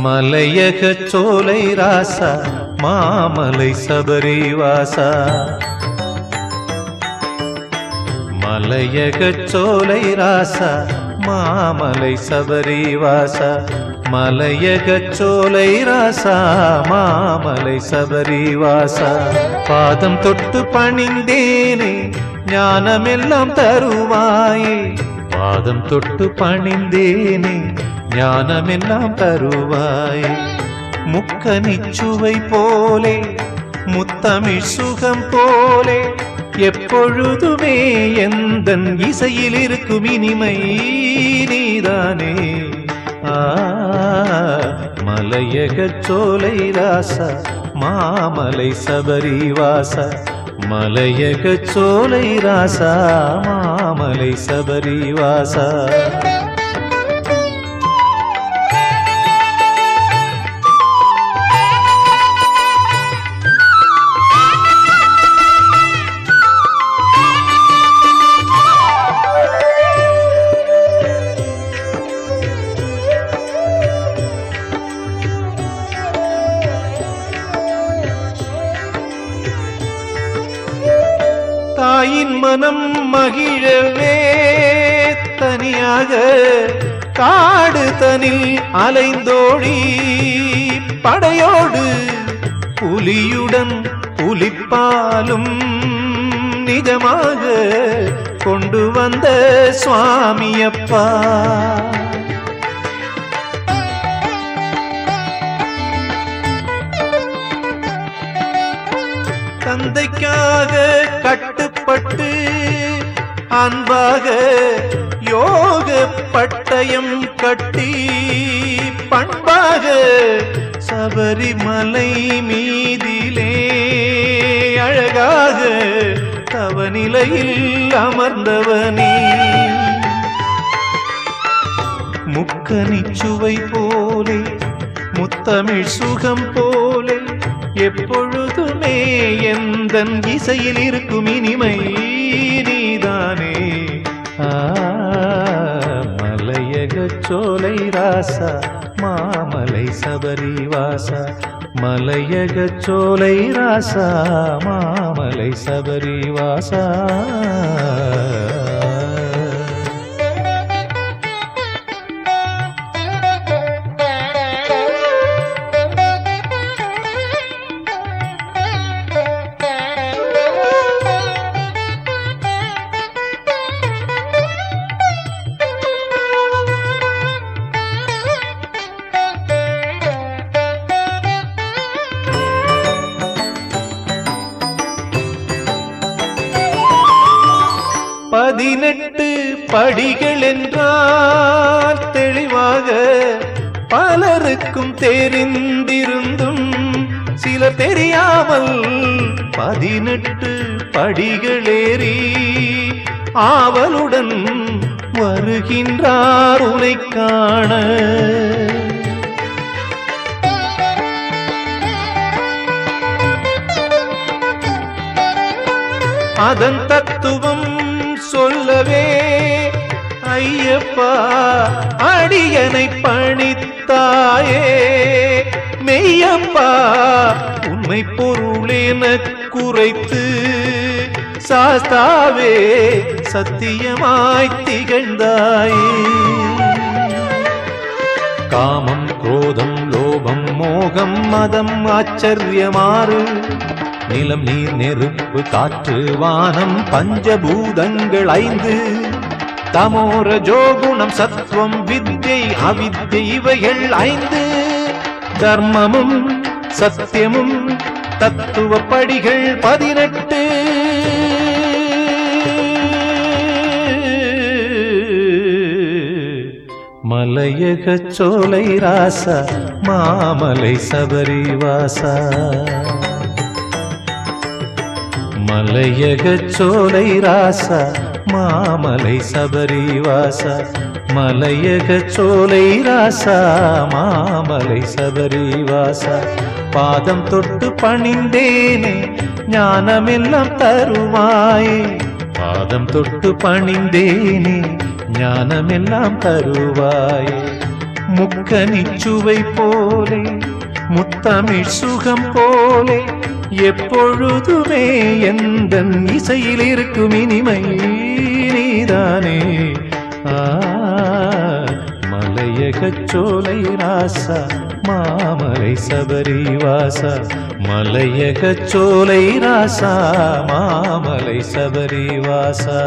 மலையகச் சோலை ராசா மாமலை சபரிவாசா. மலையகச் சோலை ராசா மாமலை சபரிவாசா. மலையகச் சோலை ராசா மாமலை சபரிவாசா. பாதம் தொட்டு பணிந்தேனே ஞானமெல்லாம் தருவாயே. பாதம் தொட்டு பணிந்தேனே ஞானமெல்லாம் தருவாயே. முக்கனிச்சுவை போலே முத்தமிழ் சுகம் போலே எப்பொழுதுமே எந்தன் இசையில் இருக்கும் இனிமை நீதானே. மலையகச் சோலை ராசா மாமலை சபரிவாசா. மலையகச் சோலை ராசா மாமலை சபரிவாசா. தாயின் மனம் மகிழவே தனியாக காடு தனில் அலைந்தோடி படையோடு புலியுடன் புலிப்பாலும் நிஜமாக கொண்டு வந்த சுவாமியப்பா. தந்தைக்காக கட்டுப்பட்டு அன்பாக யோக பட்டயம் கட்டி பண்பாக சபரிமலை மீதிலே அழகாக தவநிலையில் அமர்ந்தவனே. முக்கனிச்சுவை போலே முத்தமிழ் சுகம் போலே எப்பொழுதுமே எந்தன் இசையில் இருக்கும் இனிமை நீதானே. மலையகச் சோலை ராசா மாமலை சபரிவாசா. மலையகச் சோலை ராசா மாமலை சபரிவாசா. பதினெட்டு படிகள் என்றால் தெளிவாக பலருக்கும் தெரிந்திருந்தும் சிலர் தெரியாமல் 18 படிகளேறி ஆவலுடன் வருகின்றார் உனை காண. அதன் தத்துவம் சொல்லவே ஐயப்பா அடியனை பணித்தாயே. மெய்யப்பா உண்மை பொருளென குறைத்து சாஸ்தாவே சத்தியமாய் திகழ்ந்தாயே. காமம் குரோதம் லோபம் மோகம் மதம் ஆச்சரியமாறு நிலம் நீர் நெருப்பு காற்று வானம் பஞ்சபூதங்கள் 5 தமோர ஜோகுணம் சத்வம் வித்யை அவித்யை இவைகள் 5 தர்மமும் சத்தியமும் தத்துவ படிகள் 18. மலையகச் சோலை ராசா மாமலை சபரிவாசா. மலையகச் சோலை ராசா மாமலை சபரிவாசா. மலையகச் சோலை ராசா மாமலை சபரிவாசா. பாதம் தொட்டு பணிந்தேனே ஞானமெல்லாம் தருவாயே. பாதம் தொட்டு பணிந்தேனே ஞானமெல்லாம் தருவாயே. முக்கனிச்சுவை போலே முத்தமிழ் சுகம் போலே எப்பொழுதுமே எந்தன் இசையில் இருக்கும் இனிமை நீதானே. மலையகச் சோலை ராசா மாமலை சபரிவாசா, மலையகச் சோலை ராசா மாமலை சபரிவாசா.